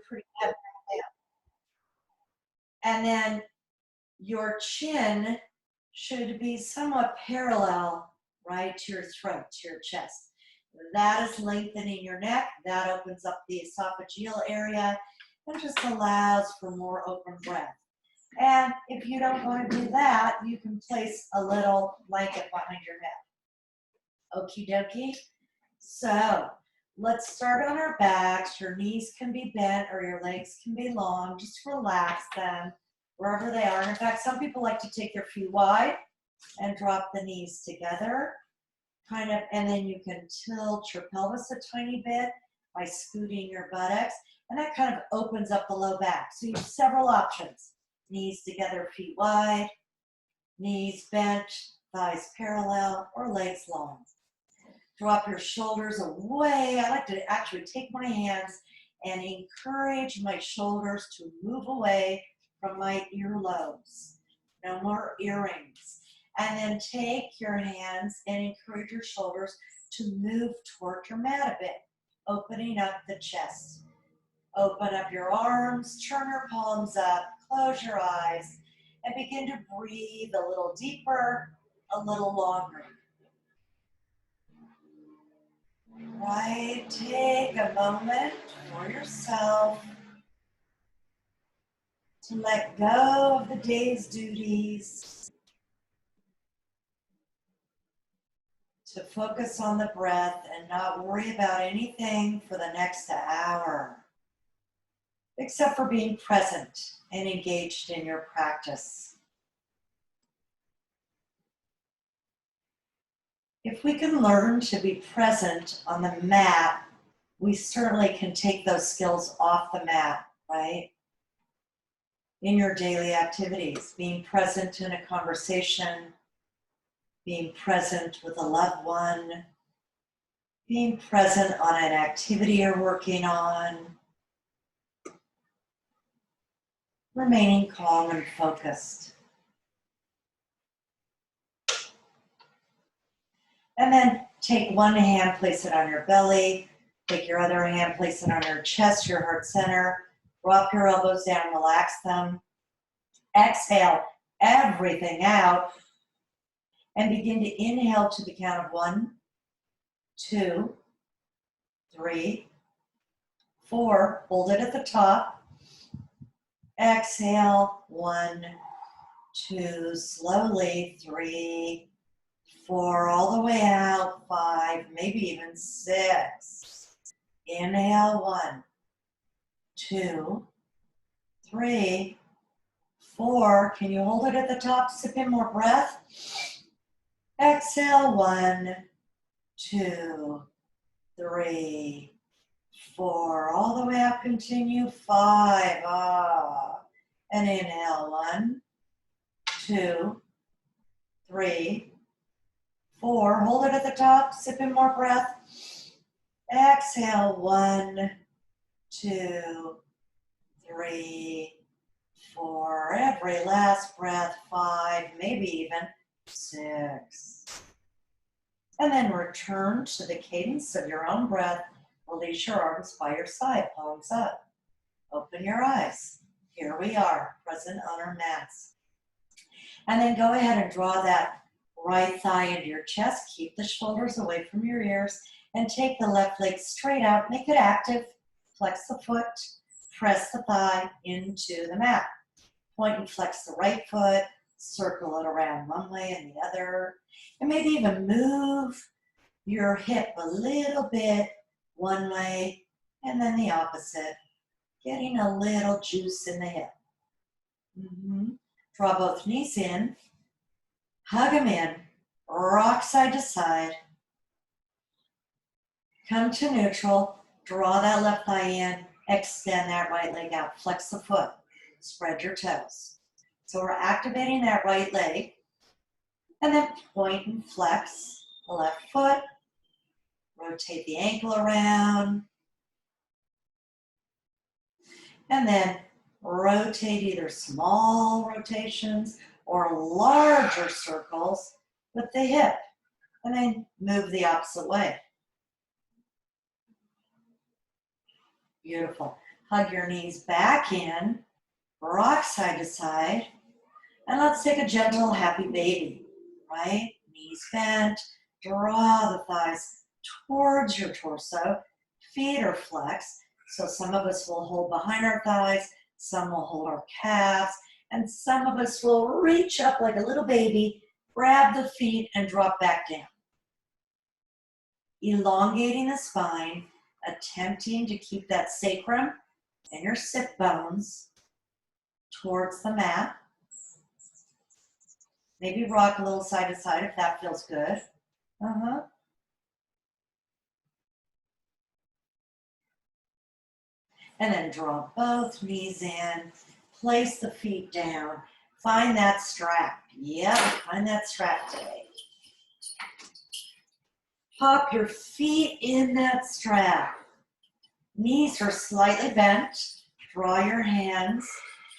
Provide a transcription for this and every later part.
pretty heavy. And then your chin should be somewhat parallel, right, to your throat, to your chest. That is lengthening your neck. That opens up the esophageal area and just allows for more open breath. And if you don't want to do that, you can place a little blanket behind your head. Okie dokie. So let's start on our backs. Your knees can be bent or your legs can be long. Just relax them wherever they are. And in fact, some people like to take their feet wide and drop the knees together. Kind of, and then you can tilt your pelvis a tiny bit by scooting your buttocks. And that kind of opens up the low back. So you have several options. Knees together, feet wide, knees bent, thighs parallel, or legs long. Drop your shoulders away. I like to actually take my hands and encourage my shoulders to move away from my earlobes. No more earrings. And then take your hands and encourage your shoulders to move toward your mat a bit, opening up the chest. Open up your arms, turn your palms up, close your eyes, and begin to breathe a little deeper, a little longer. Right, take a moment for yourself to let go of the day's duties, to focus on the breath and not worry about anything for the next hour, except for being present and engaged in your practice. If we can learn to be present on the mat, we certainly can take those skills off the mat, right? In your daily activities, being present in a conversation, being present with a loved one, being present on an activity you're working on, remaining calm and focused. And then take one hand, place it on your belly, take your other hand, place it on your chest, your heart center, drop your elbows down, relax them. Exhale everything out and begin to inhale to the count of 1, 2, 3, 4. Hold it at the top. Exhale, 1, 2, slowly, 3, 4, all the way out, 5, maybe even 6. Inhale, 1, 2, 3, 4. Can you hold it at the top? Sip in more breath. Exhale, 1, 2, 3, 4. All the way up, continue. 5. And inhale, 1, 2, 3, 4. Hold it at the top. Sip in more breath. Exhale, 1, 2, 3, 4. Every last breath. 5, maybe even 6. And then return to the cadence of your own breath. Release your arms by your side, palms up. Open your eyes. Here we are, present on our mats. And then go ahead and draw that right thigh into your chest. Keep the shoulders away from your ears. And take the left leg straight out. Make it active. Flex the foot. Press the thigh into the mat. Point and flex the right foot. Circle it around one way and the other. And maybe even move your hip a little bit one way and then the opposite. Getting a little juice in the hip. Draw both knees in. Hug them in. Rock side to side. Come to neutral. Draw that left thigh in. Extend that right leg out. Flex the foot. Spread your toes. So we're activating that right leg. And then point and flex the left foot. Rotate the ankle around. And then rotate either small rotations or larger circles with the hip. And then move the opposite way. Beautiful. Hug your knees back in, rock side to side, and let's take a gentle happy baby, right? Knees bent, draw the thighs towards your torso, feet are flexed. So some of us will hold behind our thighs, some will hold our calves, and some of us will reach up like a little baby, grab the feet and drop back down. Elongating the spine, attempting to keep that sacrum and your sit bones towards the mat. Maybe rock a little side to side if that feels good. And then draw both knees in, place the feet down, find that strap. Yep, find that strap today. Pop your feet in that strap. Knees are slightly bent. Draw your hands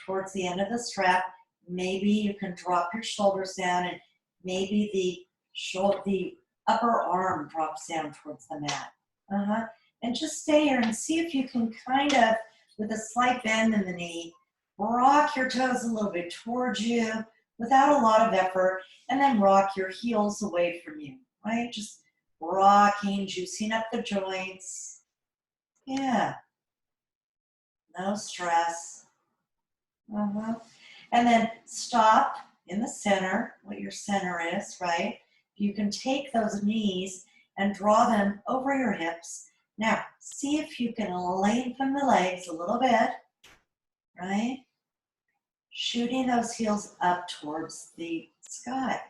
towards the end of the strap. Maybe you can drop your shoulders down and maybe the upper arm drops down towards the mat. And just stay here and see if you can kind of, with a slight bend in the knee, rock your toes a little bit towards you without a lot of effort, and then rock your heels away from you, right? Just rocking, juicing up the joints. Yeah. No stress. And then stop in the center, what your center is, right? You can take those knees and draw them over your hips. Now, see if you can lengthen the legs a little bit, right? Shooting those heels up towards the sky.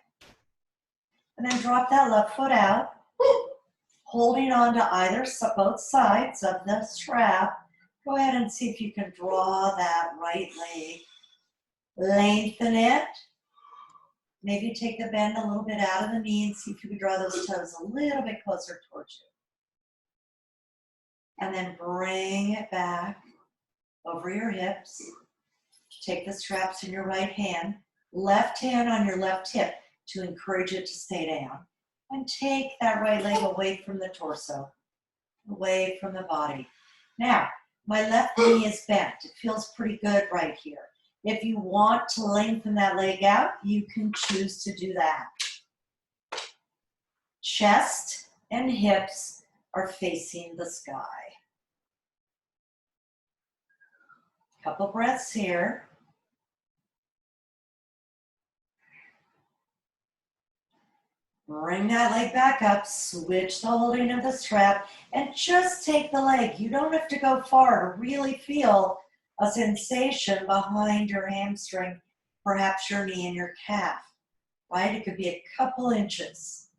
And then drop that left foot out, holding on to both sides of the strap. Go ahead and see if you can draw that right leg. Lengthen it. Maybe take the bend a little bit out of the knee and see if you can draw those toes a little bit closer towards you. And then bring it back over your hips. Take the straps in your right hand, left hand on your left hip to encourage it to stay down. And take that right leg away from the torso, away from the body. Now, my left knee is bent. It feels pretty good right here. If you want to lengthen that leg out, you can choose to do that. Chest and hips are facing the sky. Couple breaths here. Bring that leg back up, switch the holding of the strap, and just take the leg. You don't have to go far to really feel a sensation behind your hamstring, perhaps your knee and your calf, right? It could be a couple inches.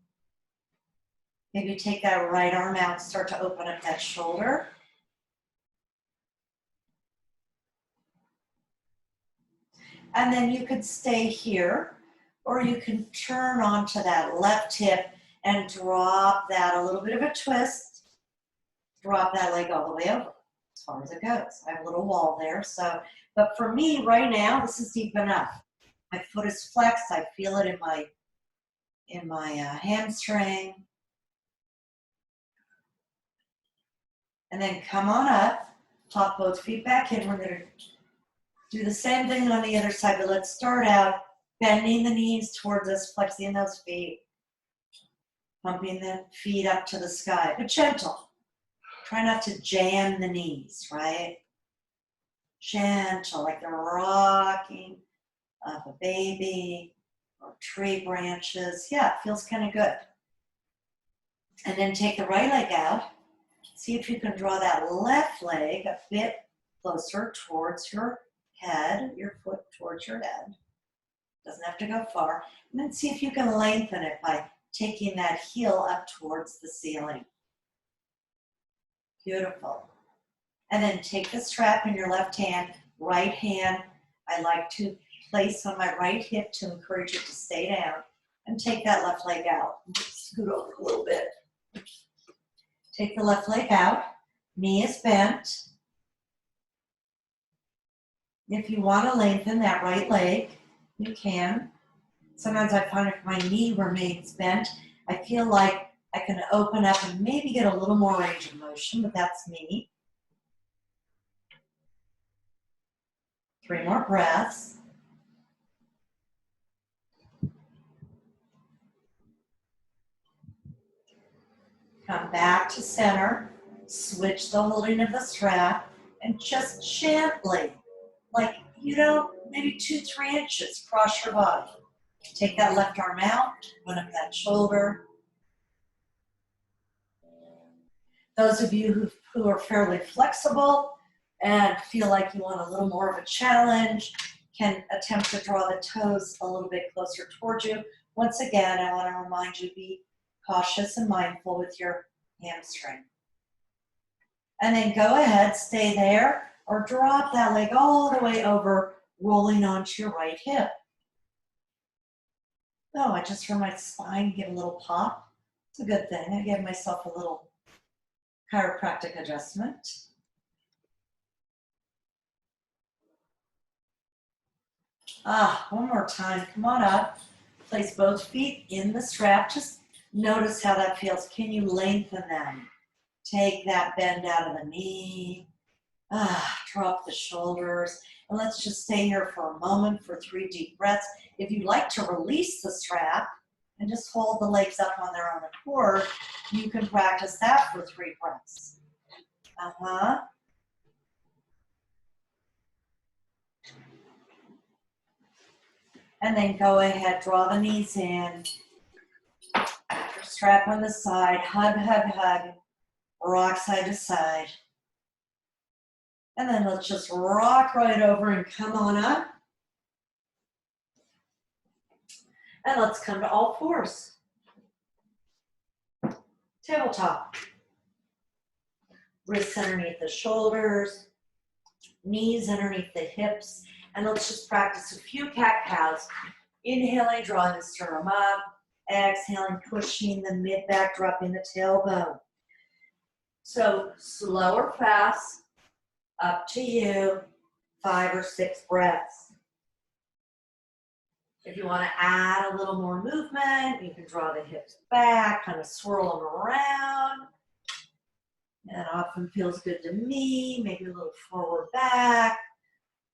Maybe take that right arm out and start to open up that shoulder. And then you could stay here, or you can turn onto that left hip and drop that a little bit of a twist. Drop that leg all the way over as far as it goes. I have a little wall there, but for me right now, this is deep enough. My foot is flexed. I feel it in my hamstring. And then come on up, pop both feet back in. We're going to do the same thing on the other side, but let's start out bending the knees towards us, flexing those feet, pumping the feet up to the sky, but gentle. Try not to jam the knees, right? Gentle, like they're rocking up a baby or tree branches. Yeah, it feels kind of good. And then take the right leg out. See if you can draw that left leg a bit closer towards your head, your foot towards your head. Doesn't have to go far. And then see if you can lengthen it by taking that heel up towards the ceiling. Beautiful. And then take the strap in your left hand, right hand. I like to place on my right hip to encourage it to stay down. And take that left leg out. Scoot over a little bit. Take the left leg out. Knee is bent. If you want to lengthen that right leg, you can. Sometimes I find if my knee remains bent, I feel like I can open up and maybe get a little more range of motion, but that's me. 3 more breaths. Come back to center. Switch the holding of the strap and just gently, like maybe 2-3 inches, cross your body. Take that left arm out, open up that shoulder. Those of you who are fairly flexible and feel like you want a little more of a challenge can attempt to draw the toes a little bit closer towards you. Once again, I want to remind you, be cautious and mindful with your hamstring. And then go ahead, stay there, or drop that leg all the way over, rolling onto your right hip. Oh, I just heard my spine give a little pop. It's a good thing. I gave myself a little chiropractic adjustment. One more time. Come on up. Place both feet in the strap. Just notice how that feels. Can you lengthen them? Take that bend out of the knee. Drop the shoulders. And let's just stay here for a moment for 3 deep breaths. If you'd like to release the strap and just hold the legs up on their own accord, you can practice that for 3 breaths. And then go ahead, draw the knees in. Strap on the side, hug, hug, hug. Rock side to side. And then let's just rock right over and come on up. And let's come to all fours. Tabletop. Wrists underneath the shoulders, knees underneath the hips. And let's just practice a few cat-cows. Inhaling, drawing the sternum up. Exhaling, pushing the mid-back, dropping the tailbone. So slow or fast, up to you, 5 or 6 breaths. If you want to add a little more movement, you can draw the hips back, kind of swirl them around. That often feels good to me. Maybe a little forward back.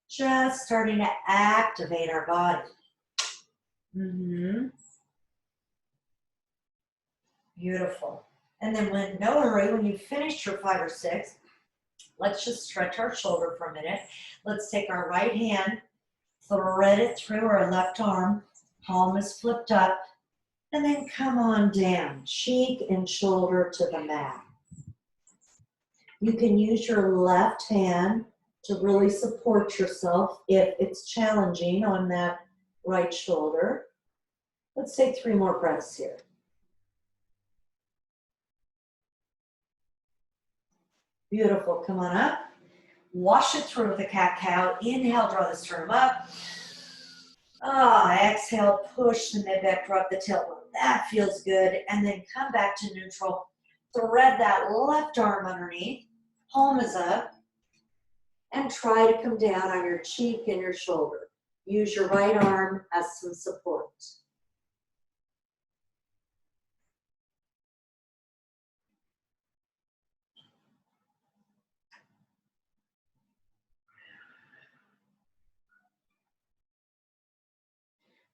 Just starting to activate our body. Beautiful. And then no hurry, when you finish your 5 or 6, let's just stretch our shoulder for a minute. Let's take our right hand, thread it through our left arm, palm is flipped up, and then come on down, cheek and shoulder to the mat. You can use your left hand to really support yourself if it's challenging on that right shoulder. Let's take 3 more breaths here. Beautiful, come on up. Wash it through with a cat-cow. Inhale, draw the sternum up. Exhale, push the mid-back, drop the tailbone. That feels good. And then come back to neutral. Thread that left arm underneath. Palm is up. And try to come down on your cheek and your shoulder. Use your right arm as some support.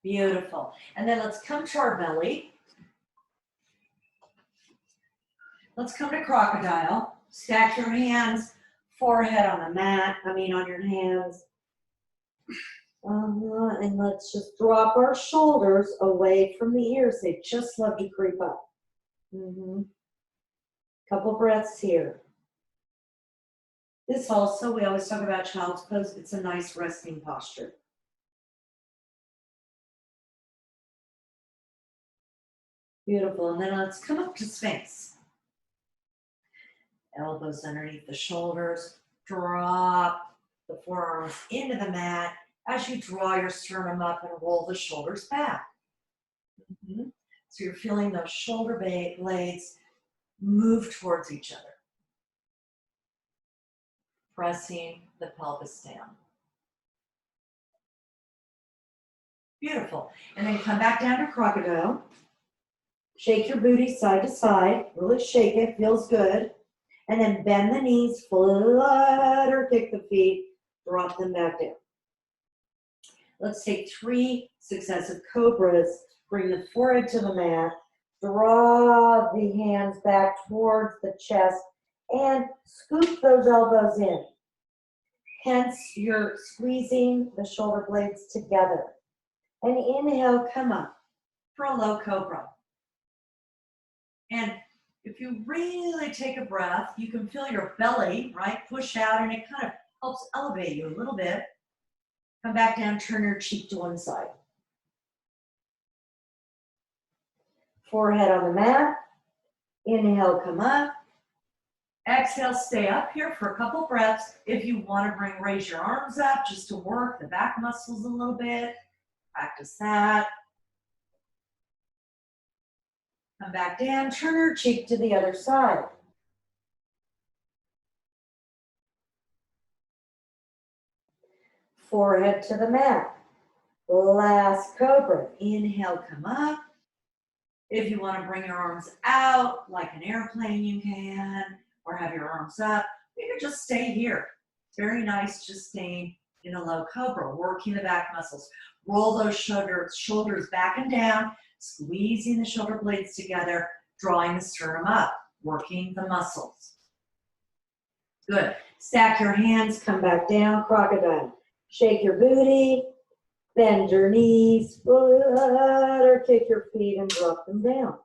Beautiful. And then let's come to our belly. Let's come to crocodile. Stack your hands, forehead on the mat, on your hands. And let's just drop our shoulders away from the ears. They just love to creep up. Couple breaths here. This also, we always talk about child's pose. It's a nice resting posture. Beautiful. And then let's come up to Sphinx. Elbows underneath the shoulders. Drop the forearms into the mat as you draw your sternum up and roll the shoulders back. So you're feeling those shoulder blades move towards each other. Pressing the pelvis down. Beautiful. And then come back down to crocodile. Shake your booty side to side. Really shake it. Feels good. And then bend the knees, flutter kick the feet, drop them back down. Let's take 3 successive cobras. Bring the forehead to the mat. Draw the hands back towards the chest and scoop those elbows in. Hence, you're squeezing the shoulder blades together. And inhale, come up for a low cobra. And if you really take a breath, you can feel your belly, right, push out, and it kind of helps elevate you a little bit. Come back down, turn your cheek to one side. Forehead on the mat. Inhale, come up. Exhale, stay up here for a couple breaths. If you want to raise your arms up just to work the back muscles a little bit, practice that. Come back down, turn your cheek to the other side. Forehead to the mat. Last cobra. Inhale, come up. If you want to bring your arms out like an airplane, you can, or have your arms up. You can just stay here. It's very nice just staying in a low cobra, working the back muscles. Roll those shoulders back and down, squeezing the shoulder blades together, drawing the sternum up, working the muscles. Good. Stack your hands, come back down, crocodile. Shake your booty, bend your knees, or kick your feet and drop them down.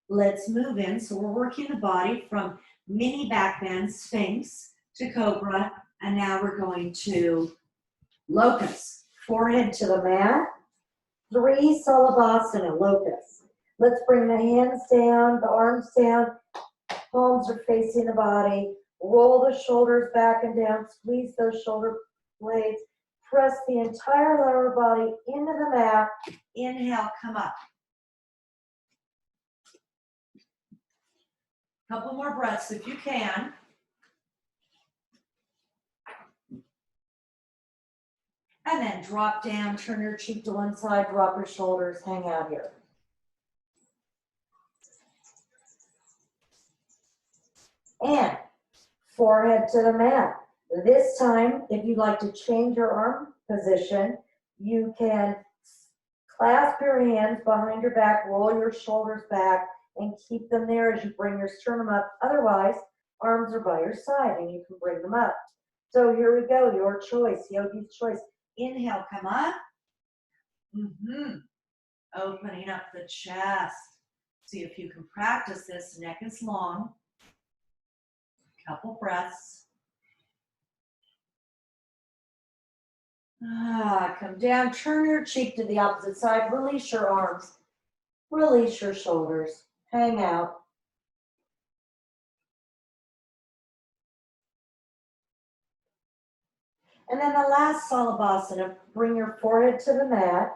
Let's move in. So we're working the body from mini back bend, sphinx, to cobra, and now we're going to locust. Forehead to the mat, 3 salabhasana, locust. Let's bring the hands down, the arms down, palms are facing the body. Roll the shoulders back and down, squeeze those shoulder blades, press the entire lower body into the mat. Inhale, come up. Couple more breaths if you can. And then drop down, turn your cheek to one side, drop your shoulders, hang out here. And forehead to the mat. This time, if you'd like to change your arm position, you can clasp your hands behind your back, roll your shoulders back, and keep them there as you bring your sternum up. Otherwise, arms are by your side and you can bring them up. So here we go, your choice, yogi's choice. Inhale, come up. Opening up the chest. See if you can practice this. Neck is long. Couple breaths. Come down, turn your cheek to the opposite side, release your arms, release your shoulders, hang out. And then the last salabhasana, bring your forehead to the mat,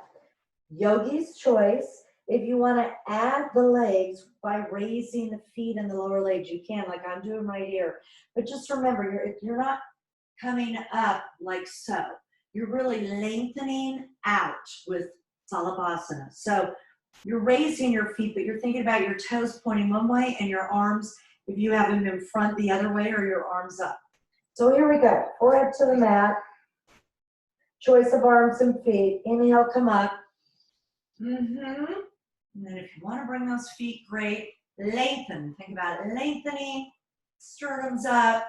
yogi's choice. If you want to add the legs by raising the feet and the lower legs, you can, like I'm doing right here. But just remember, you're not coming up like so. You're really lengthening out with salabhasana. So you're raising your feet, but you're thinking about your toes pointing one way and your arms, if you have them in front, the other way, or your arms up. So here we go. Forehead to the mat. Choice of arms and feet. Inhale, come up. And then if you want to bring those feet, great. Lengthen. Think about it. Lengthening. Sternums up.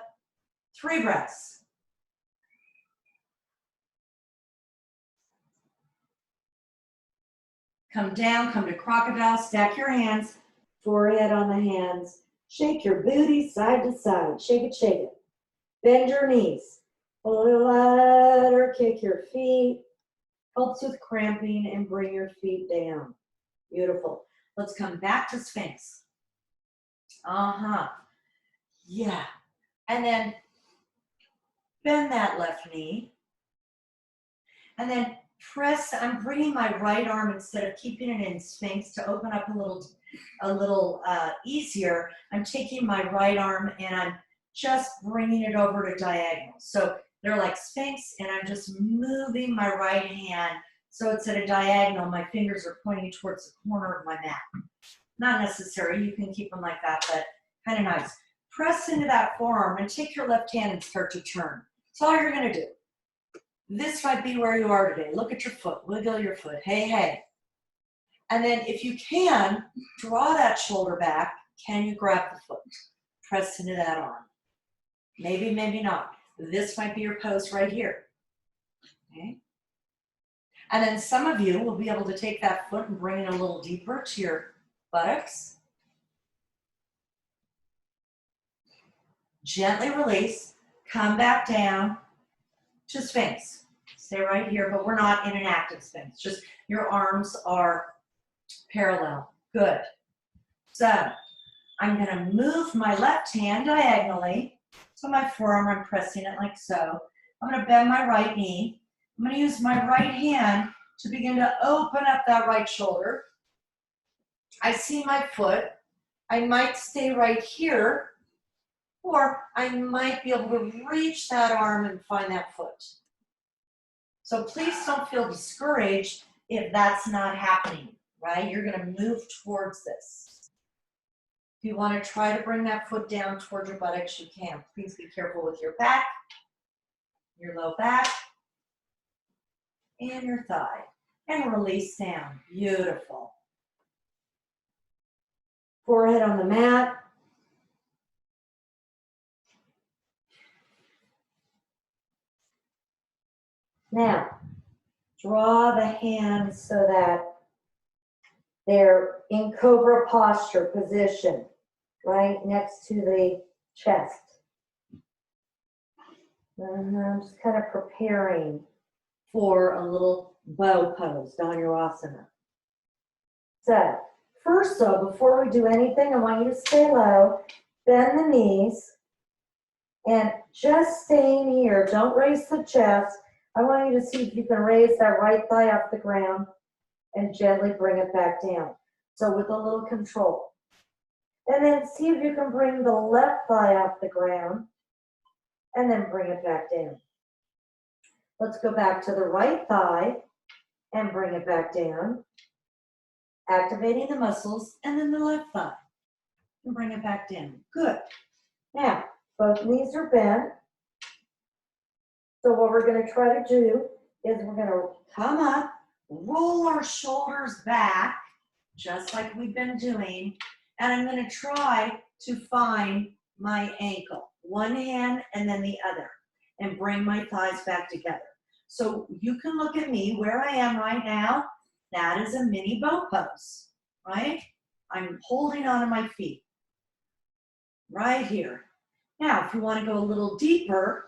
3 breaths. Come down, come to crocodile, stack your hands, forehead on the hands. Shake your booty side to side. Shake it, shake it. Bend your knees. Pull it ladder, kick your feet. Helps with cramping and bring your feet down. Beautiful. Let's come back to Sphinx. Yeah. And then bend that left knee. And then press, I'm bringing my right arm instead of keeping it in Sphinx to open up a little easier. I'm taking my right arm and I'm just bringing it over to diagonal. So they're like Sphinx and I'm just moving my right hand so it's at a diagonal. My fingers are pointing towards the corner of my mat. Not necessary, you can keep them like that, but kind of nice. Press into that forearm and take your left hand and start to turn. That's all you're gonna do. This might be where you are today. Look at your foot, wiggle your foot, hey, hey. And then if you can, draw that shoulder back. Can you grab the foot? Press into that arm. Maybe, maybe not. This might be your pose right here. Okay. And then some of you will be able to take that foot and bring it a little deeper to your buttocks. Gently release, come back down to Sphinx. Stay right here, but we're not in an active Sphinx. Just your arms are parallel. Good. So I'm going to move my left hand diagonally. So my forearm, I'm pressing it like so. I'm going to bend my right knee. I'm going to use my right hand to begin to open up that right shoulder. I see my foot. I might stay right here, or I might be able to reach that arm and find that foot. So please don't feel discouraged if that's not happening, right? You're going to move towards this. If you want to try to bring that foot down towards your buttocks, you can. Please be careful with your back, your low back, and your thigh. And release down. Beautiful. Forehead on the mat. Now, draw the hands so that they're in cobra posture position, right next to the chest. And I'm just kind of preparing for a little bow pose, Dhanurasana. So, first though, before we do anything, I want you to stay low, bend the knees, and just staying here. Don't raise the chest. I want you to see if you can raise that right thigh off the ground and gently bring it back down. So with a little control. And then see if you can bring the left thigh off the ground and then bring it back down. Let's go back to the right thigh and bring it back down. Activating the muscles, and then the left thigh. And bring it back down. Good. Now, both knees are bent. So what we're going to try to do is we're going to come up, roll our shoulders back, just like we've been doing, and I'm going to try to find my ankle. One hand and then the other, and bring my thighs back together. So you can look at me where I am right now. That is a mini bow pose, right? I'm holding onto my feet right here. Now, if you want to go a little deeper,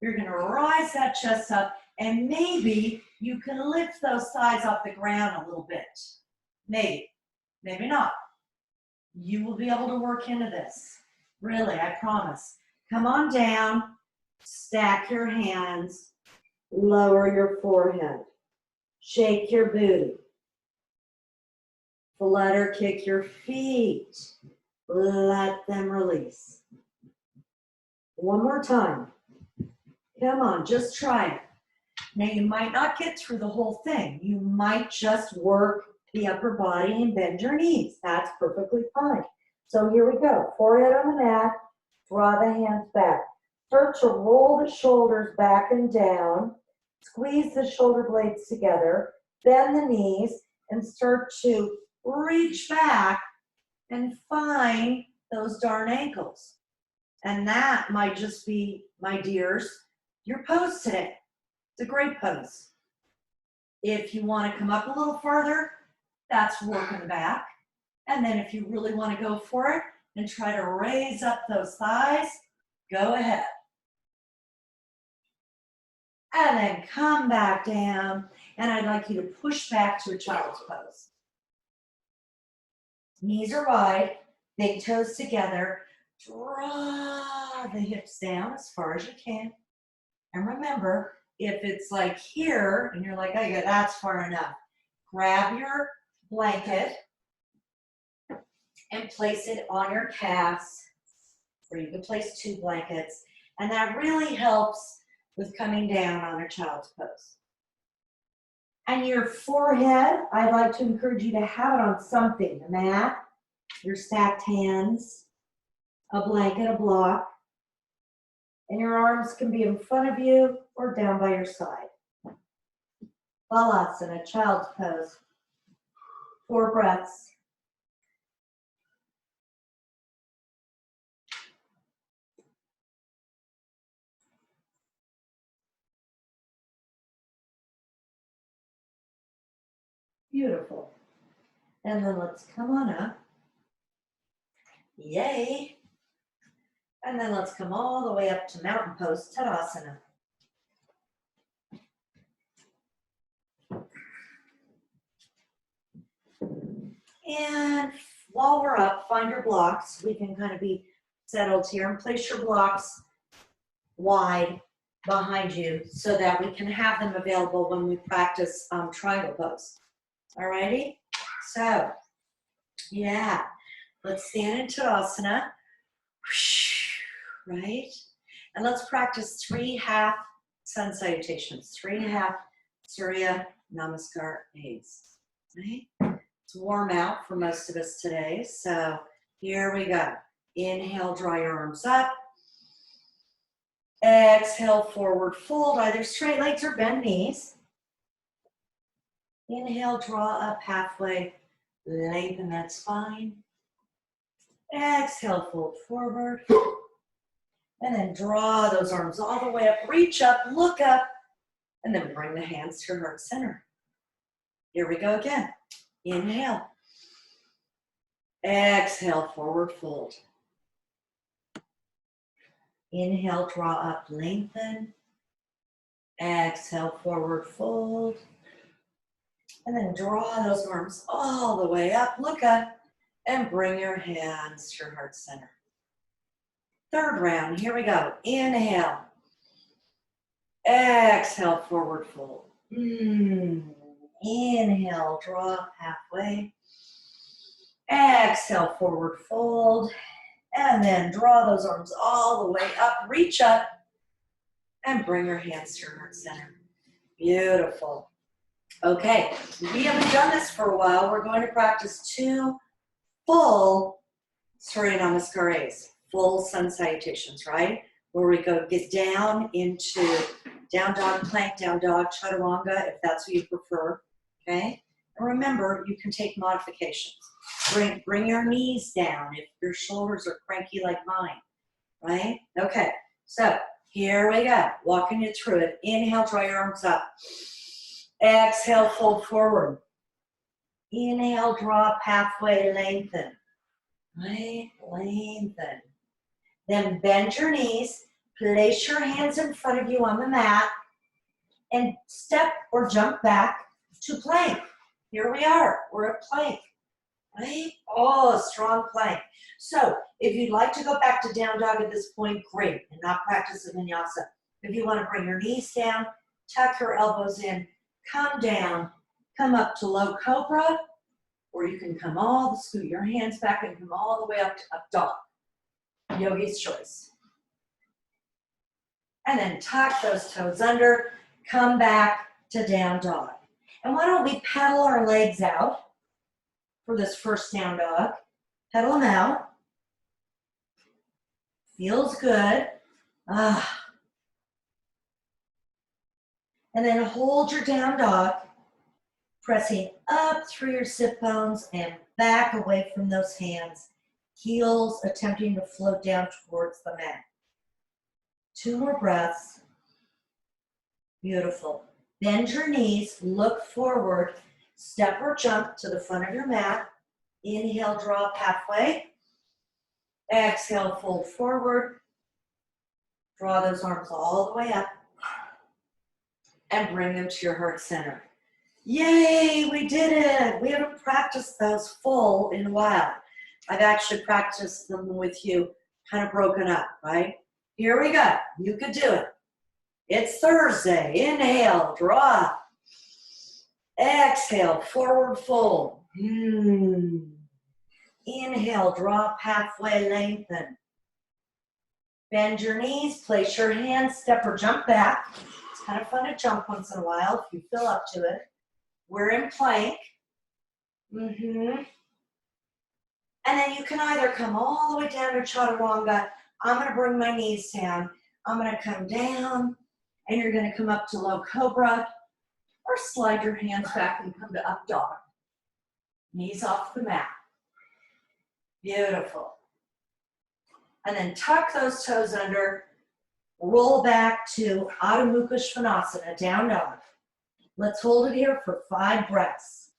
you're going to rise that chest up, and maybe you can lift those thighs off the ground a little bit. Maybe, maybe not. You will be able to work into this. Really, I promise. Come on down, stack your hands, lower your forehead, shake your booty, flutter kick your feet, let them release. One more time. Come on, just try it. Now you might not get through the whole thing. You might just work the upper body and bend your knees. That's perfectly fine. So here we go. Forehead on the mat, draw the hands back. Start to roll the shoulders back and down. Squeeze the shoulder blades together. Bend the knees and start to reach back and find those darn ankles. And that might just be, my dears, your pose today. It's a great pose. If you want to come up a little farther, that's working back. And then if you really want to go for it and try to raise up those thighs, go ahead. And then come back down. And I'd like you to push back to a child's pose. Knees are wide, big toes together. Draw the hips down as far as you can. And remember, if it's like here, and you're like, oh yeah, that's far enough, grab your blanket and place it on your calves, or you can place 2 blankets, and that really helps with coming down on a child's pose. And your forehead, I'd like to encourage you to have it on something, a mat, your stacked hands, a blanket, a block. And your arms can be in front of you or down by your side. Balasana, child's pose. 4 breaths. Beautiful. And then let's come on up. Yay. And then let's come all the way up to mountain pose, Tadasana. And while we're up, find your blocks. We can kind of be settled here and place your blocks wide behind you so that we can have them available when we practice triangle pose. Alrighty? So, yeah, let's stand in Tadasana, right? And let's practice 3 half sun salutations, 3 half Surya Namaskar A's, right? It's warm out for most of us today, so here we go. Inhale, draw your arms up. Exhale, forward fold, either straight legs or bend knees. Inhale, draw up halfway, lengthen that spine. Exhale, fold forward. And then draw those arms all the way up, reach up, look up, and then bring the hands to your heart center. Here we go again. Inhale. Exhale, forward fold. Inhale, draw up, lengthen. Exhale, forward fold. And then draw those arms all the way up, look up, and bring your hands to your heart center. Third round, here we go. Inhale. Exhale, forward fold. Inhale, draw up halfway. Exhale, forward fold. And then draw those arms all the way up, reach up, and bring your hands to your heart center. Beautiful. Okay, we haven't done this for a while. We're going to practice 2 full Surya Namaskaras, full sun salutations, right? Where we go get down into down dog, plank, down dog, chaturanga, if that's what you prefer, okay? And remember, you can take modifications. Bring your knees down if your shoulders are cranky like mine, right? Okay, so here we go, walking you through it. Inhale, draw your arms up. Exhale, fold forward. Inhale, draw up halfway, lengthen. Right, lengthen. Then bend your knees, place your hands in front of you on the mat, and step or jump back to plank. Here we are, we're at plank. Right? Oh, strong plank. So if you'd like to go back to down dog at this point, great, and not practice a vinyasa. If you want to bring your knees down, tuck your elbows in, come down, come up to low cobra, or you can scoot your hands back and come all the way up to up dog. Yogi's choice. And then tuck those toes under, come back to down dog. And why don't we pedal our legs out for this first down dog. Pedal them out. Feels good. And then hold your down dog, pressing up through your sit bones and back away from those hands. Heels attempting to float down towards the mat. 2 more breaths. Beautiful. Bend your knees, look forward, step or jump to the front of your mat. Inhale, draw up halfway. Exhale, fold forward. Draw those arms all the way up and bring them to your heart center. Yay, we did it. We haven't practiced those full in a while. I've actually practiced them with you kind of broken up, right? Here we go. You could do it. It's Thursday. Inhale, draw up. Exhale, forward fold. Inhale, draw up halfway, lengthen. Bend your knees, place your hands, step or jump back. It's kind of fun to jump once in a while if you feel up to it. We're in plank. And then you can either come all the way down to chaturanga. I'm going to bring my knees down. I'm going to come down, and you're going to come up to low cobra, or slide your hands back and come to up dog. Knees off the mat. Beautiful. And then tuck those toes under, roll back to Adho Mukha Svanasana, down dog. Let's hold it here for 5 breaths.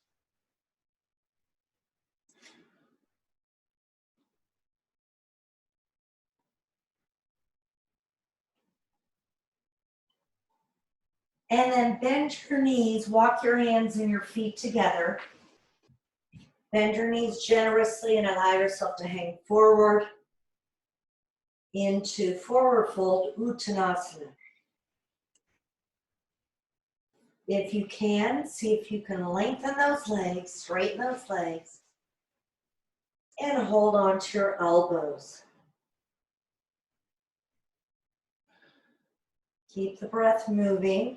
And then bend your knees, walk your hands and your feet together. Bend your knees generously and allow yourself to hang forward into forward fold Uttanasana. If you can, see if you can lengthen those legs, straighten those legs, and hold on to your elbows. Keep the breath moving.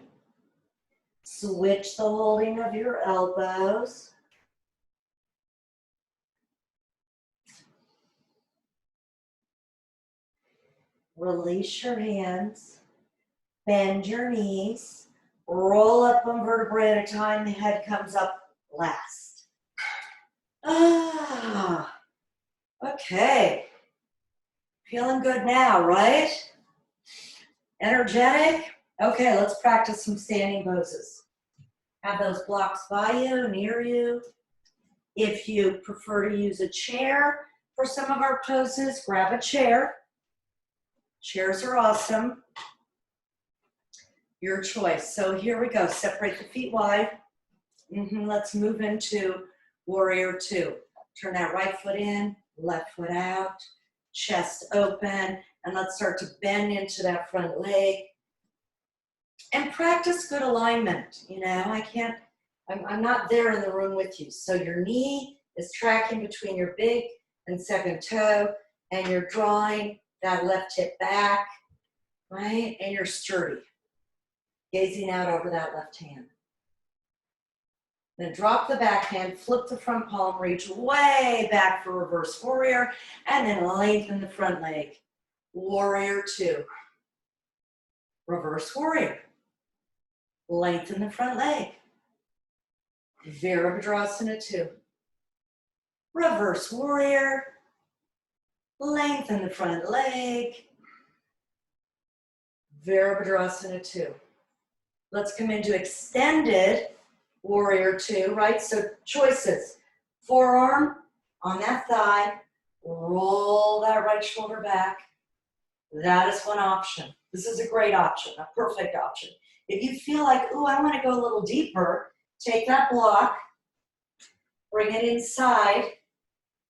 Switch the holding of your elbows. Release your hands. Bend your knees. Roll up one vertebrae at a time. The head comes up last. Okay. Feeling good now, right? Energetic? Okay, let's practice some standing poses. Have those blocks by you, near you. If you prefer to use a chair for some of our poses, grab a chair. Chairs are awesome. Your choice. So here we go. Separate the feet wide. Let's move into Warrior 2. Turn that right foot in, left foot out, chest open, and let's start to bend into that front leg. And practice good alignment. You know, I'm not there in the room with you. So your knee is tracking between your big and second toe, and you're drawing that left hip back, right? And you're sturdy, gazing out over that left hand. Then drop the back hand, flip the front palm, reach way back for reverse warrior, and then lengthen the front leg. Warrior 2. Reverse warrior. Lengthen the front leg. Virabhadrasana 2. Reverse warrior. Lengthen the front leg. Virabhadrasana 2. Let's come into extended warrior 2, right? So choices. Forearm on that thigh. Roll that right shoulder back. That is one option. This is a great option, a perfect option. If you feel like, ooh, I want to go a little deeper, take that block, bring it inside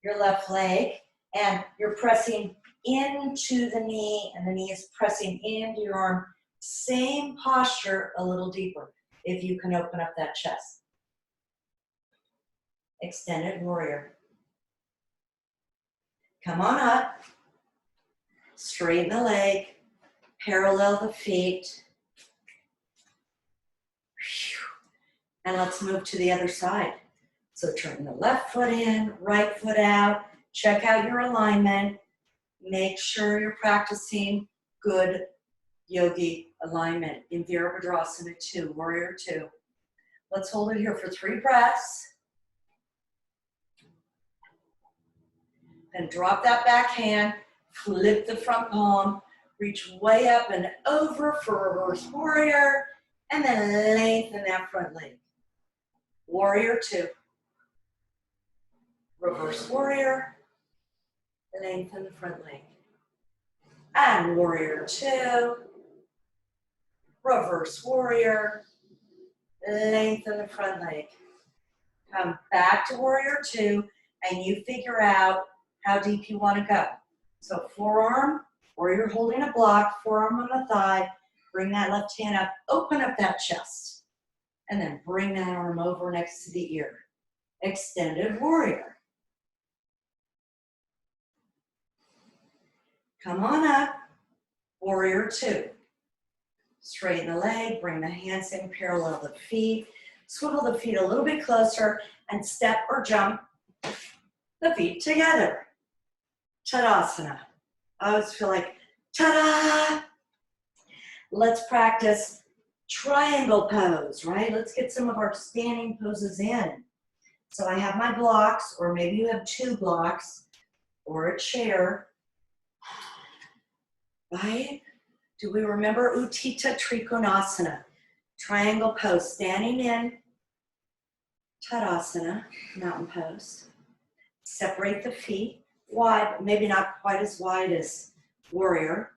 your left leg, and you're pressing into the knee, and the knee is pressing into your arm. Same posture, a little deeper, if you can open up that chest. Extended warrior. Come on up. Straighten the leg. Parallel the feet. And let's move to the other side. So turn the left foot in, right foot out. Check out your alignment. Make sure you're practicing good yogi alignment in Virabhadrasana 2, Warrior 2. Let's hold it here for 3 breaths. Then drop that back hand, flip the front palm, reach way up and over for reverse warrior, and then lengthen that front leg. Warrior 2. Reverse warrior, lengthen the front leg. And warrior 2. Reverse warrior, lengthen the front leg. Come back to warrior 2, and you figure out how deep you want to go. So forearm, or you're holding a block, forearm on the thigh, bring that left hand up, open up that chest, and then bring that arm over next to the ear. Extended warrior. Come on up, warrior 2. Straighten the leg, bring the hands in, parallel the feet, swivel the feet a little bit closer, and step or jump the feet together. Tadasana. I always feel like, ta-da! let's practice triangle pose, right? Let's get some of our standing poses in. So I have my blocks, or maybe you have 2 blocks, or a chair, right? Do we remember Utthita Trikonasana? Triangle pose, standing in Tadasana, mountain pose. Separate the feet wide, but maybe not quite as wide as warrior.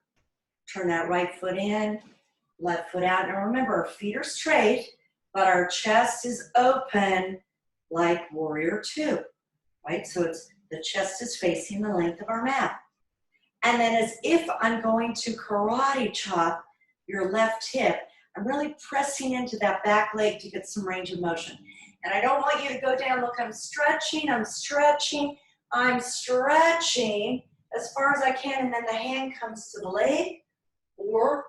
Turn that right foot in, left foot out. Now remember, our feet are straight, but our chest is open like warrior 2, right? So it's the chest is facing the length of our mat. And then as if I'm going to karate chop your left hip, I'm really pressing into that back leg to get some range of motion. And I don't want you to go down. Look, I'm stretching, I'm stretching, I'm stretching as far as I can, and then the hand comes to the leg or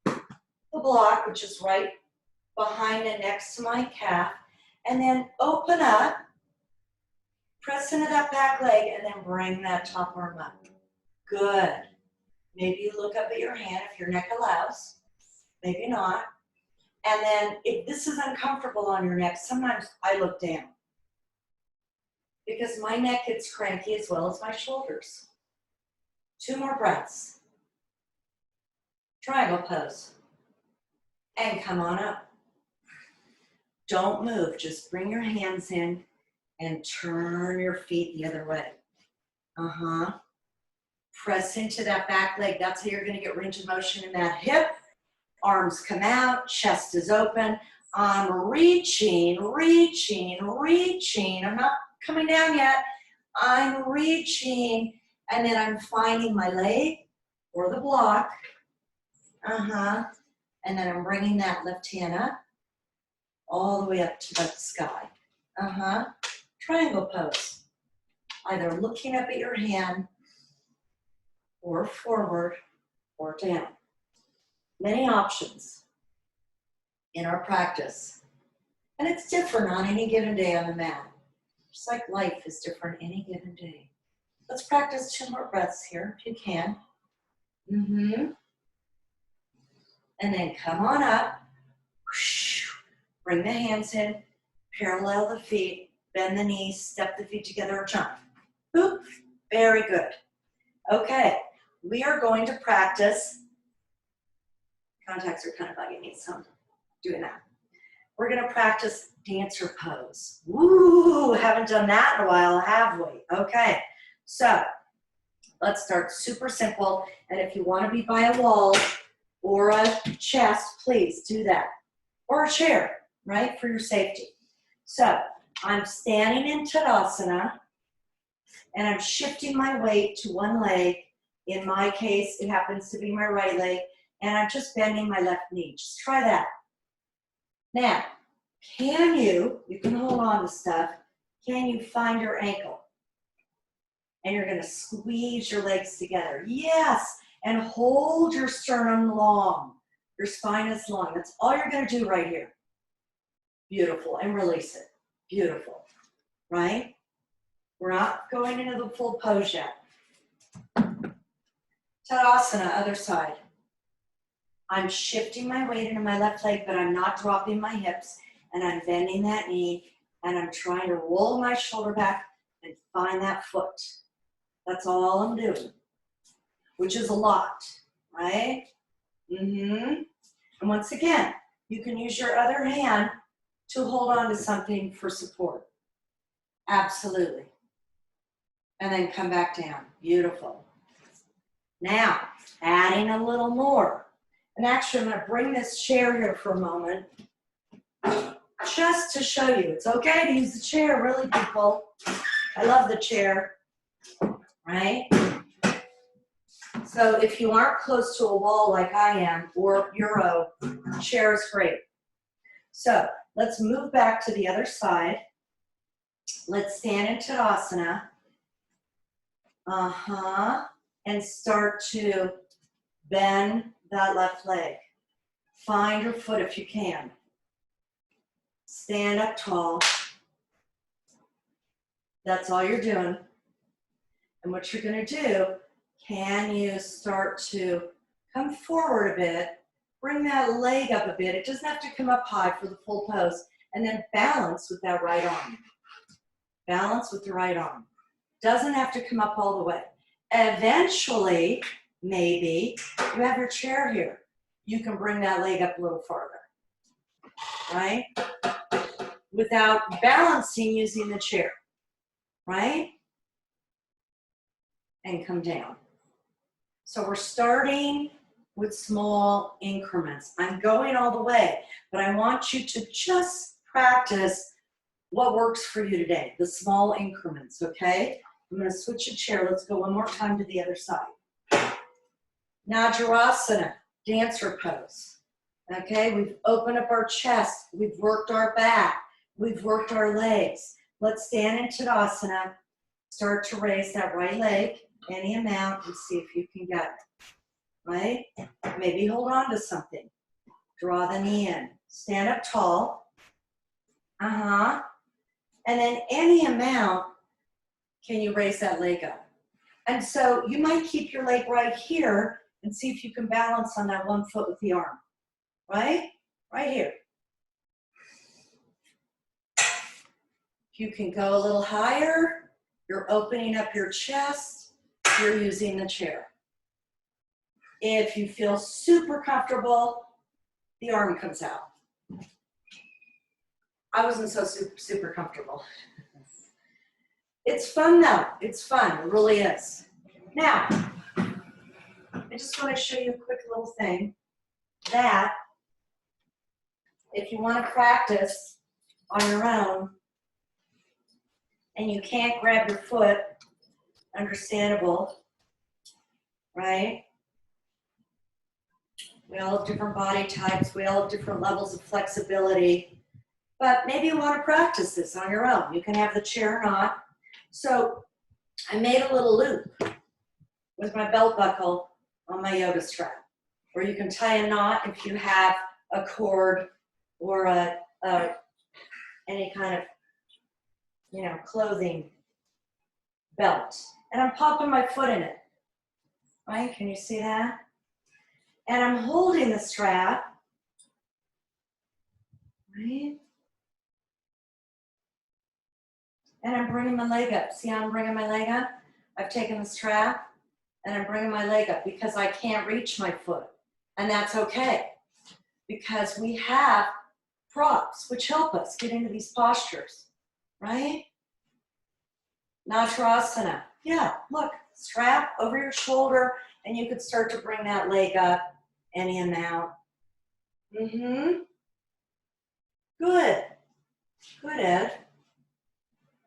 the block, which is right behind and next to my calf, and then open up, press into that back leg, and then bring that top arm up. Good. Maybe you look up at your hand if your neck allows, maybe not. And then if this is uncomfortable on your neck, sometimes I look down because my neck gets cranky as well as my shoulders. 2 more breaths. Triangle pose. And come on up. Don't move, just bring your hands in and turn your feet the other way. Press into that back leg. That's how you're gonna get range of motion in that hip. Arms come out, chest is open. I'm reaching, reaching, reaching. I'm not coming down yet. I'm reaching, and then I'm finding my leg or the block. And then I'm bringing that left hand up all the way up to the sky. Triangle pose. Either looking up at your hand or forward or down. Many options in our practice. And it's different on any given day on the mat. Just like life is different any given day. Let's practice 2 more breaths here, if you can. And then come on up. Bring the hands in, parallel the feet, bend the knees, step the feet together, or jump. Boop. Very good. Okay, we are going to practice. Contacts are kind of bugging me, so I'm doing that. We're gonna practice dancer pose. Woo, haven't done that in a while, have we? Okay, so let's start super simple. And if you wanna be by a wall or a chest, please do that. Or a chair, right, for your safety. So I'm standing in Tadasana and I'm shifting my weight to one leg. In my case, it happens to be my right leg. And I'm just bending my left knee. Just try that. Now, you can hold on to stuff, can you find your ankle? And you're gonna squeeze your legs together. Yes, and hold your sternum long. Your spine is long. That's all you're gonna do right here. Beautiful, and release it. Beautiful, right? We're not going into the full pose yet. Tadasana, other side. I'm shifting my weight into my left leg, but I'm not dropping my hips, and I'm bending that knee, and I'm trying to roll my shoulder back and find that foot. That's all I'm doing, which is a lot, right? And once again, you can use your other hand to hold on to something for support. Absolutely. And then come back down. Beautiful. Now, adding a little more. And actually, I'm going to bring this chair here for a moment just to show you. It's okay to use the chair, really, people. I love the chair, right? So if you aren't close to a wall like I am, or Euro, chair is great. So let's move back to the other side. Let's stand in Tadasana. And start to bend that left leg. Find your foot if you can. Stand up tall. That's all you're doing. And what you're going to do, can you start to come forward a bit, bring that leg up a bit. It doesn't have to come up high for the full pose. And then balance with that right arm. Balance with the right arm. Doesn't have to come up all the way. Eventually, maybe, you have your chair here. You can bring that leg up a little farther, right? Without balancing using the chair, right? And come down. So we're starting with small increments. I'm going all the way, but I want you to just practice what works for you today, the small increments, okay? I'm gonna switch a chair. Let's go one more time to the other side. Najarasana, dancer pose. Okay, we've opened up our chest. We've worked our back. We've worked our legs. Let's stand in Tadasana. Start to raise that right leg, any amount, and see if you can get it, right? Maybe hold on to something. Draw the knee in. Stand up tall. And then any amount, can you raise that leg up? And so you might keep your leg right here and see if you can balance on that one foot with the arm, right? Right here. If you can go a little higher, you're opening up your chest, you're using the chair. If you feel super comfortable, the arm comes out. I wasn't so super comfortable. It's fun though, it's fun, it really is. Now, I just want to show you a quick little thing that if you want to practice on your own and you can't grab your foot, understandable, right? We all have different body types, we all have different levels of flexibility, but maybe you want to practice this on your own. You can have the chair or not. So I made a little loop with my belt buckle on my yoga strap, or you can tie a knot if you have a cord or any kind of, clothing belt. And I'm popping my foot in it, right? Can you see that? And I'm holding the strap, right? And I'm bringing my leg up. See how I'm bringing my leg up? I've taken the strap and I'm bringing my leg up because I can't reach my foot. And that's okay because we have props which help us get into these postures, right? Natrasana. Yeah, look, strap over your shoulder and you could start to bring that leg up any amount. Good. Good, Ed.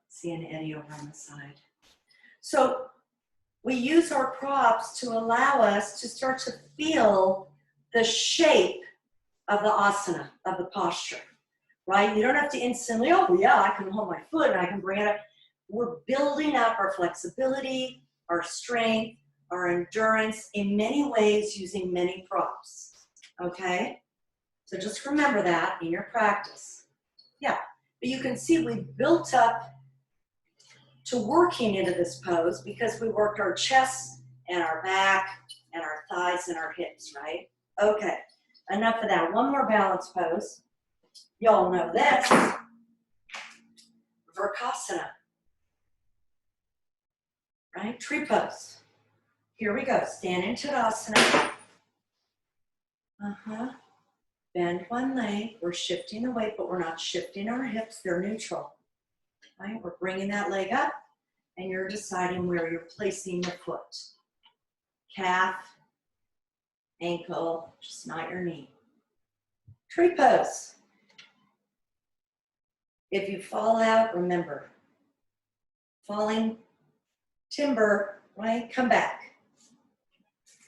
See an Eddie over on the side. So we use our props to allow us to start to feel the shape of the asana, of the posture, right? You don't have to instantly, oh yeah, I can hold my foot and I can bring it up. We're building up our flexibility, our strength, our endurance in many ways using many props, okay? So just remember that in your practice. Yeah, but you can see we built up to working into this pose because we worked our chest and our back and our thighs and our hips, right? Okay, enough of that. One more balance pose. Y'all know this. Vrksasana. Right? Tree pose. Here we go. Stand in Tadasana. Bend one leg. We're shifting the weight, but we're not shifting our hips. They're neutral. Right? We're bringing that leg up, and you're deciding where you're placing the foot. Calf, ankle, just not your knee. Tree pose. If you fall out, remember, falling timber, right? Come back.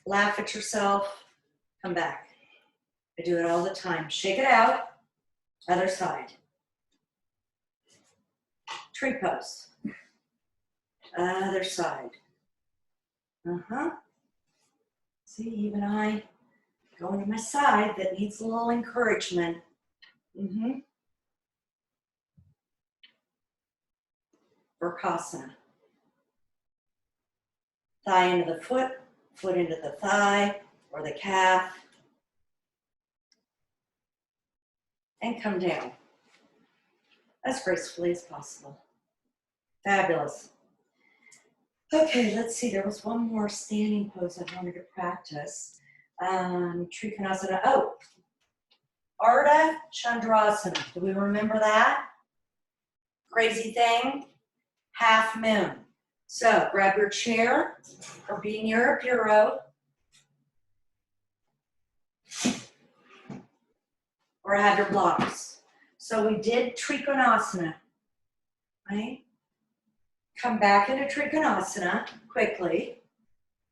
Laugh at yourself, come back. I do it all the time. Shake it out, other side. Tree pose. Other side. See, even I going to my side that needs a little encouragement. Vrksasana. Thigh into the foot, foot into the thigh or the calf. and come down as gracefully as possible. Fabulous. Okay, let's see. There was one more standing pose I wanted to practice. Trikonasana. Oh, Ardha Chandrasana. Do we remember that? Crazy thing? Half moon. So grab your chair or be near a bureau or have your blocks. So we did Trikonasana, right? Come back into Trikonasana quickly,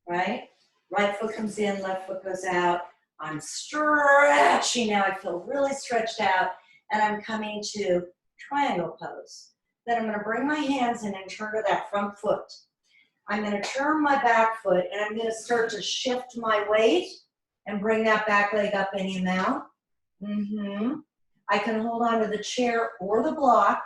right? Right foot comes in, left foot goes out. I'm stretching now. I feel really stretched out. And I'm coming to triangle pose. Then I'm going to bring my hands in and turn to that front foot. I'm going to turn my back foot and I'm going to start to shift my weight and bring that back leg up any amount. I can hold on to the chair or the block.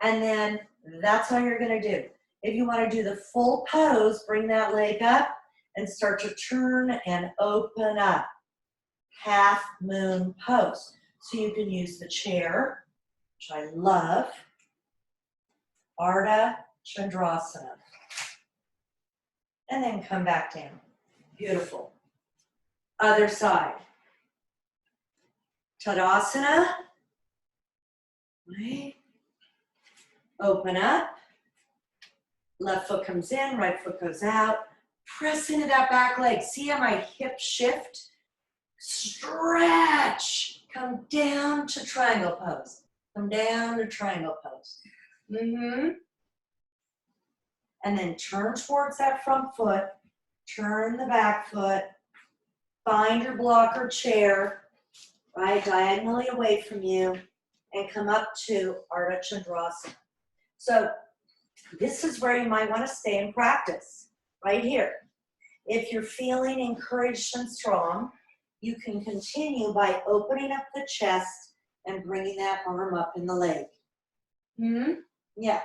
And then that's how you're going to do. If you want to do the full pose, bring that leg up and start to turn and open up. Half moon pose. So you can use the chair, which I love. Ardha Chandrasana. And then come back down. Beautiful. Other side. Tadasana. Right. Open up. Left foot comes in, right foot goes out. Press into that back leg. See how my hip shift? Stretch. Come down to triangle pose. Come down to triangle pose. And then turn towards that front foot. Turn the back foot. Find your block or chair, right, diagonally away from you, and come up to Ardha Chandrasana. So this is where you might want to stay and practice, right here. If you're feeling encouraged and strong, you can continue by opening up the chest and bringing that arm up in the leg. Yeah.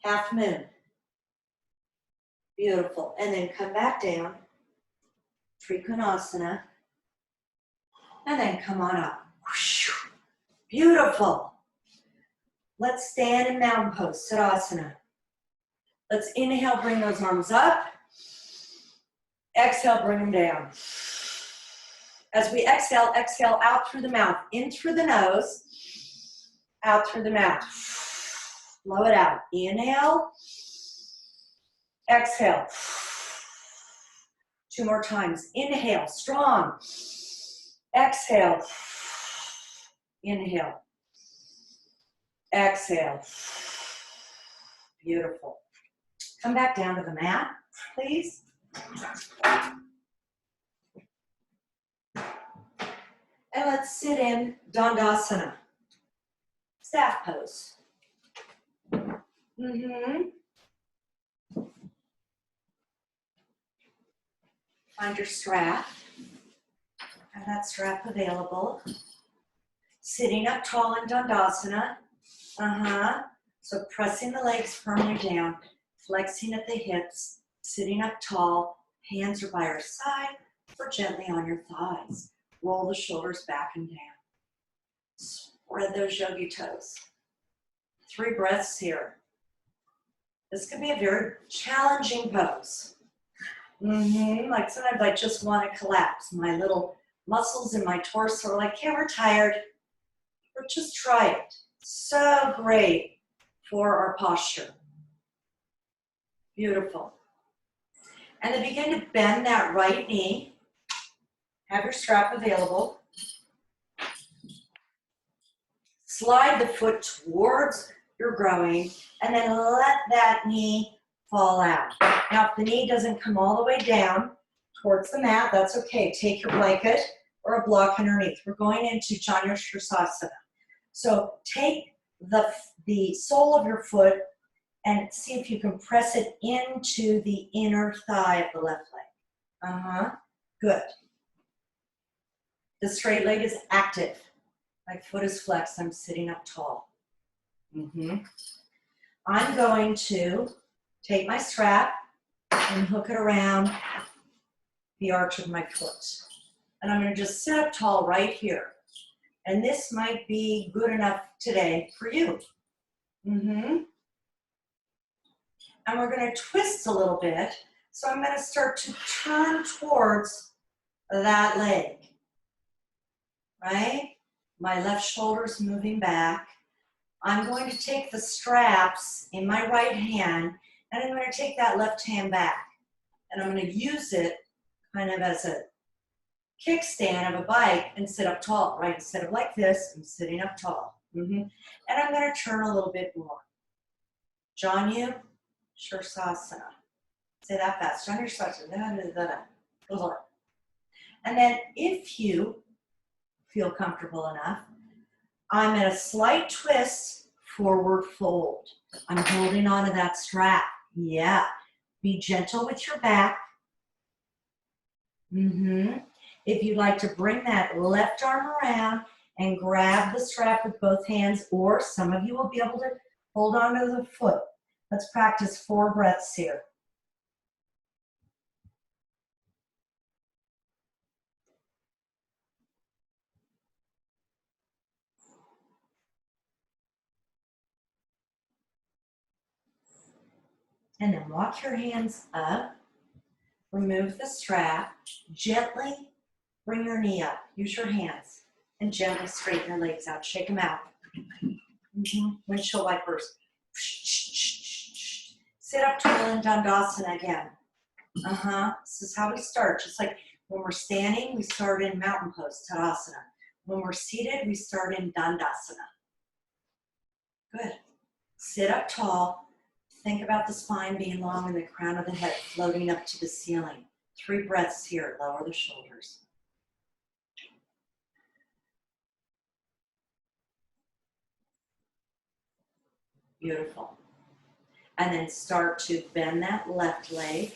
Half moon. Beautiful. And then come back down. Trikonasana. And then come on up. Beautiful. Let's stand in mountain pose, Tadasana. Let's inhale, bring those arms up. Exhale, bring them down. As we exhale, exhale out through the mouth, in through the nose, out through the mouth. Blow it out. Inhale. Exhale. 2 more times. Inhale, strong. Exhale. Inhale. Exhale. Beautiful. Come back down to the mat, please. And let's sit in Dandasana. Staff pose. Find your strap. Have that strap available. Sitting up tall in Dandasana. So pressing the legs firmly down, flexing at the hips, sitting up tall, hands are by our side or gently on your thighs. Roll the shoulders back and down. Spread those yogi toes. 3 breaths here. This can be a very challenging pose. Like sometimes I just want to collapse. My little muscles in my torso are like, yeah, we're tired. But just try it. So great for our posture. Beautiful. And then begin to bend that right knee. Have your strap available. Slide the foot towards your groin and then let that knee fall out. Now, if the knee doesn't come all the way down towards the mat, that's okay. Take your blanket or a block underneath. We're going into Janu Sirsasana. So take the sole of your foot and see if you can press it into the inner thigh of the left leg. Good. The straight leg is active. My foot is flexed. I'm sitting up tall. I'm going to take my strap and hook it around the arch of my foot. And I'm going to just sit up tall right here. And this might be good enough today for you. And we're going to twist a little bit. So I'm going to start to turn towards that leg, right? My left shoulder's moving back. I'm going to take the straps in my right hand, and I'm going to take that left hand back. And I'm going to use it kind of as a kickstand of a bike and sit up tall, right? Instead of like this, I'm sitting up tall. And I'm going to turn a little bit more. QueenyJYoga2. Say that fast. QueenyJYoga2. And then if you feel comfortable enough, I'm in a slight twist, forward fold. I'm holding on to that strap. Yeah. Be gentle with your back. If you'd like to bring that left arm around and grab the strap with both hands, or some of you will be able to hold on to the foot. Let's practice 4 breaths here. And then walk your hands up, remove the strap, gently bring your knee up, use your hands, and gently straighten your legs out, shake them out. Windshield wipers. Sit up tall in Dandasana again. This is how we start, just like when we're standing, we start in mountain pose, Tadasana. When we're seated, we start in Dandasana. Good. Sit up tall. Think about the spine being long and the crown of the head floating up to the ceiling. 3 breaths here. Lower the shoulders. Beautiful. And then start to bend that left leg.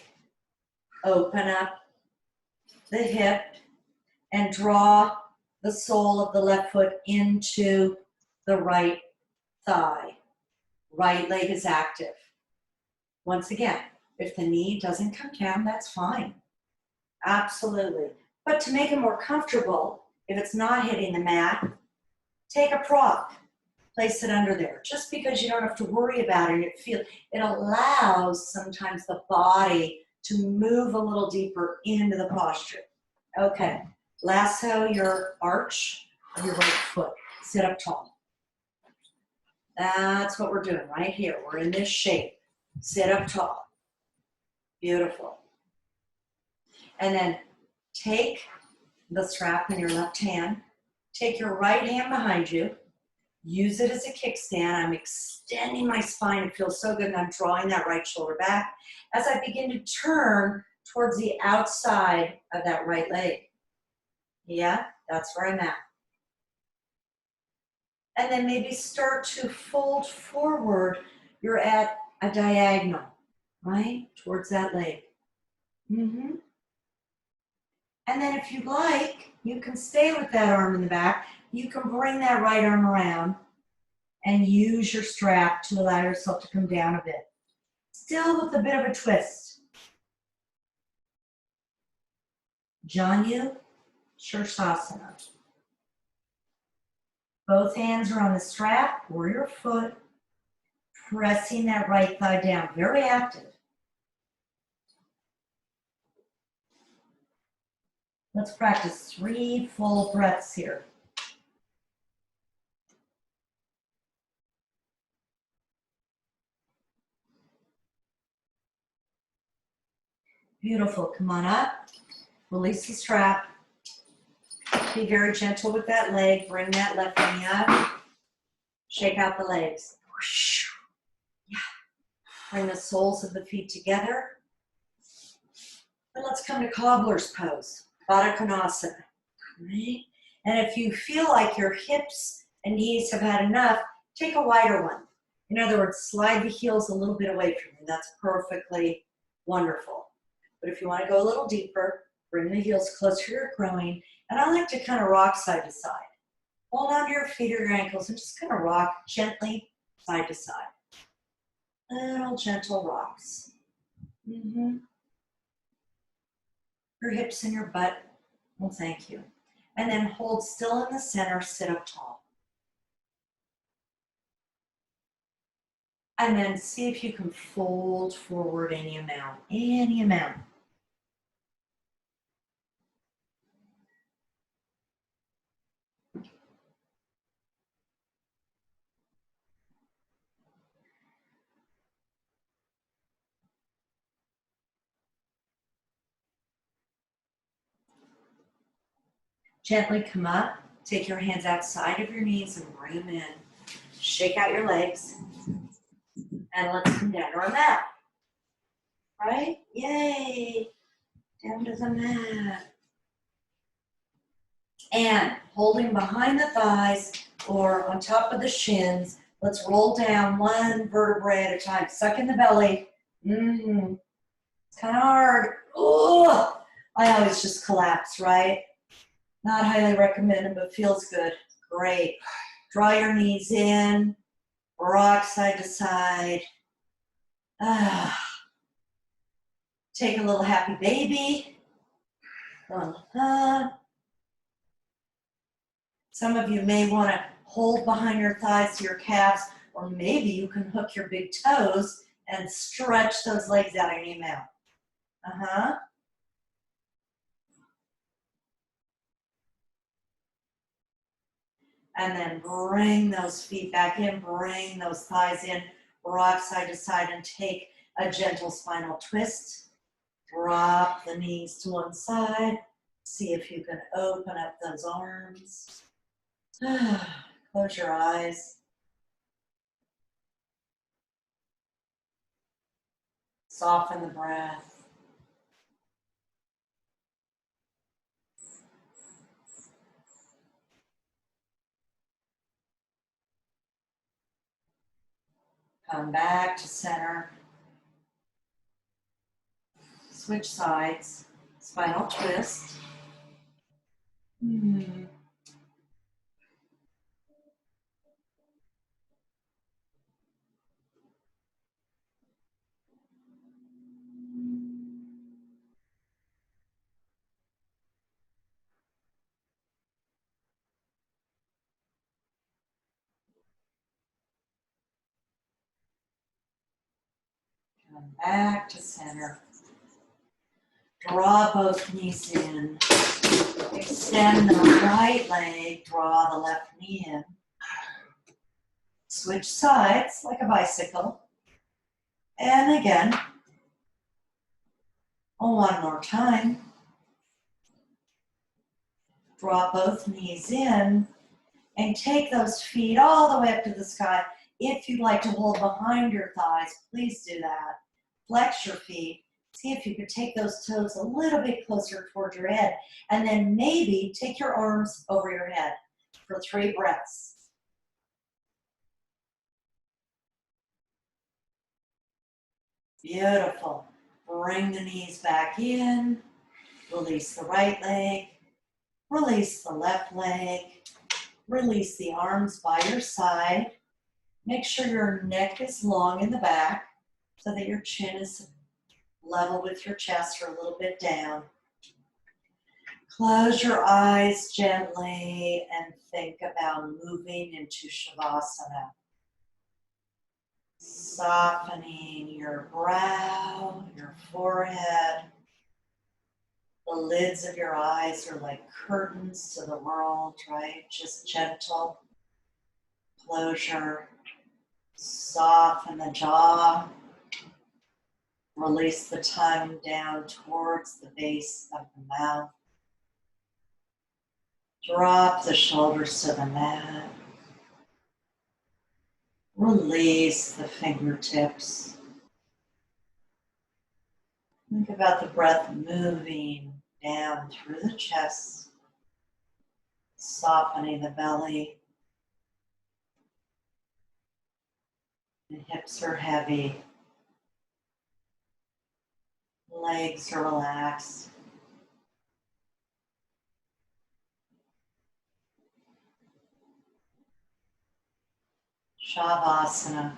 Open up the hip and draw the sole of the left foot into the right thigh. Right leg is active. Once again, if the knee doesn't come down, that's fine. Absolutely. But to make it more comfortable, if it's not hitting the mat, take a prop. Place it under there. Just because you don't have to worry about it, it allows sometimes the body to move a little deeper into the posture. Okay. Lasso your arch of your right foot. Sit up tall. That's what we're doing right here. We're in this shape. Sit up tall. Beautiful. And then take the strap in your left hand. Take your right hand behind you. Use it as a kickstand. I'm extending my spine. It feels so good, and I'm drawing that right shoulder back as I begin to turn towards the outside of that right leg. Yeah, that's where I'm at. And then maybe start to fold forward. You're at a diagonal, right? Towards that leg. And then if you like, you can stay with that arm in the back. You can bring that right arm around and use your strap to allow yourself to come down a bit. Still with a bit of a twist. QueenyJYoga2. Both hands are on the strap or your foot, pressing that right thigh down. Very active. Let's practice 3 full breaths here. Beautiful. Come on up. Release the strap. Be very gentle with that leg. Bring that left knee up. Shake out the legs. Yeah. Bring the soles of the feet together. And let's come to cobbler's pose. Baddha Konasana. Right? And if you feel like your hips and knees have had enough, take a wider one. In other words, slide the heels a little bit away from you. That's perfectly wonderful. But if you want to go a little deeper, bring the heels closer to your groin. And I like to kind of rock side to side. Hold on to your feet or your ankles and just kind of rock gently side to side. Little gentle rocks. Your hips and your butt Well, thank you. And then hold still in the center, sit up tall. And then see if you can fold forward any amount, any amount. Gently come up, take your hands outside of your knees and bring them in. Shake out your legs. And let's come down to our mat. Right? Yay! Down to the mat. And holding behind the thighs or on top of the shins, let's roll down one vertebrae at a time. Suck in the belly. It's kind of hard. Oh, I always just collapse, right? Not highly recommended, but feels good. Great. Draw your knees in. Rock side to side. Take a little happy baby. Some of you may want to hold behind your thighs to your calves, or maybe you can hook your big toes and stretch those legs out of your mouth. And then bring those feet back in, bring those thighs in, rock side to side, and take a gentle spinal twist. Drop the knees to one side. See if you can open up those arms. Close your eyes. Soften the breath. Come back to center. Switch sides. Spinal twist. Come back to center. Draw both knees in. Extend the right leg, draw the left knee in. Switch sides like a bicycle. And again. One more time. Draw both knees in and take those feet all the way up to the sky. If you'd like to hold behind your thighs, please do that. Flex your feet. See if you could take those toes a little bit closer towards your head. And then maybe take your arms over your head for 3 breaths. Beautiful. Bring the knees back in. Release the right leg. Release the left leg. Release the arms by your side. Make sure your neck is long in the back so that your chin is level with your chest or a little bit down. Close your eyes gently and think about moving into Shavasana. Softening your brow, your forehead. The lids of your eyes are like curtains to the world, right? Just gentle closure. Soften the jaw. Release the tongue down towards the base of the mouth. Drop the shoulders to the mat. Release the fingertips. Think about the breath moving down through the chest, softening the belly. The hips are heavy. Legs are relaxed. Shavasana.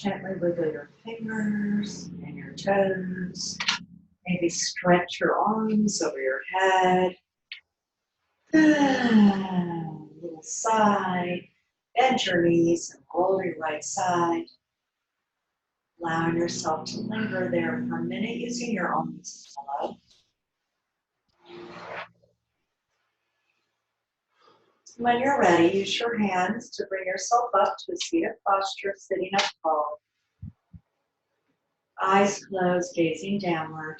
Gently wiggle your fingers and your toes. Maybe stretch your arms over your head. A little sigh. Bend your knees and roll your right side. Allowing yourself to linger there for a minute using your arms as a pillow. When you're ready, use your hands to bring yourself up to a seated posture, sitting up tall. Eyes closed, gazing downward.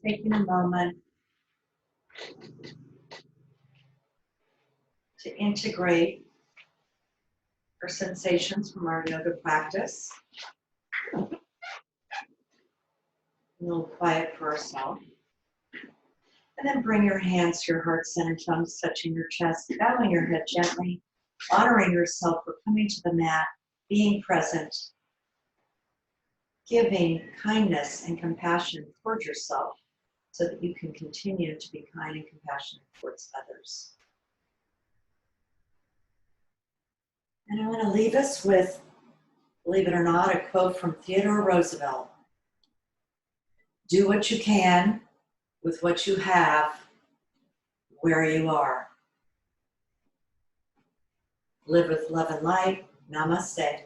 Taking a moment to integrate our sensations from our yoga practice. A little quiet for ourselves. And then bring your hands to your heart center, thumbs touching your chest, bowing your head gently, honoring yourself for coming to the mat, being present, giving kindness and compassion towards yourself so that you can continue to be kind and compassionate towards others. And I want to leave us with, believe it or not, a quote from Theodore Roosevelt. Do what you can with what you have where you are. Live with love and light. Namaste.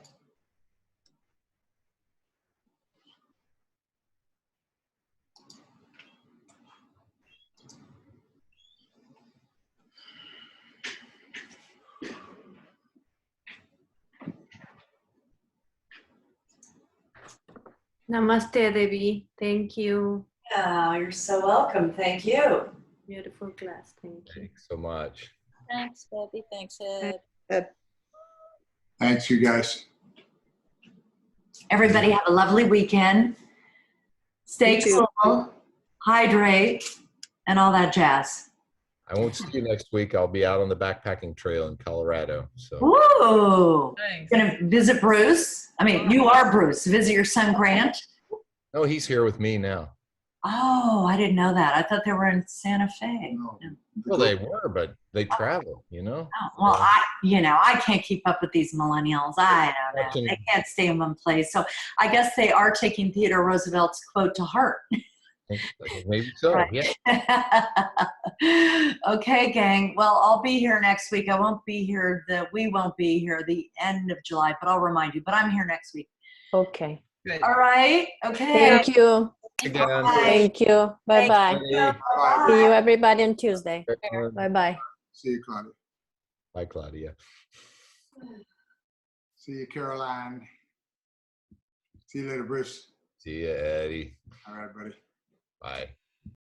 Namaste, Devi. Thank you. Oh, you're so welcome. Thank you. Beautiful class. Thank you. Thanks so much. Thanks, Debbie. Thanks, Ed. Thanks, you guys. Everybody have a lovely weekend. Stay You too. cool, hydrate, and all that jazz. I won't see you next week. I'll be out on the backpacking trail in Colorado. So Ooh. Thanks. Gonna visit Bruce? I mean, you are Bruce. Visit your son Grant? no, he's here with me now. Oh, I didn't know that. I thought they were in Santa Fe. No. Well, they were, but they travel, you know. Oh, well, I can't keep up with these millennials. I don't know. Watching- They can't stay in one place. So I guess they are taking Theodore Roosevelt's quote to heart. Maybe so. Right. Yeah. Okay, gang. Well, I'll be here next week. We won't be here the end of July, but I'll remind you. But I'm here next week. Okay. All right. Okay. Thank you. Again. Bye. Thank you. Bye-bye. Bye. See you everybody on Tuesday. Bye. Bye-bye. See you, Claudia. Bye, Claudia. See you, Caroline. See you later, Bruce. See you, Eddie. All right, buddy. Bye.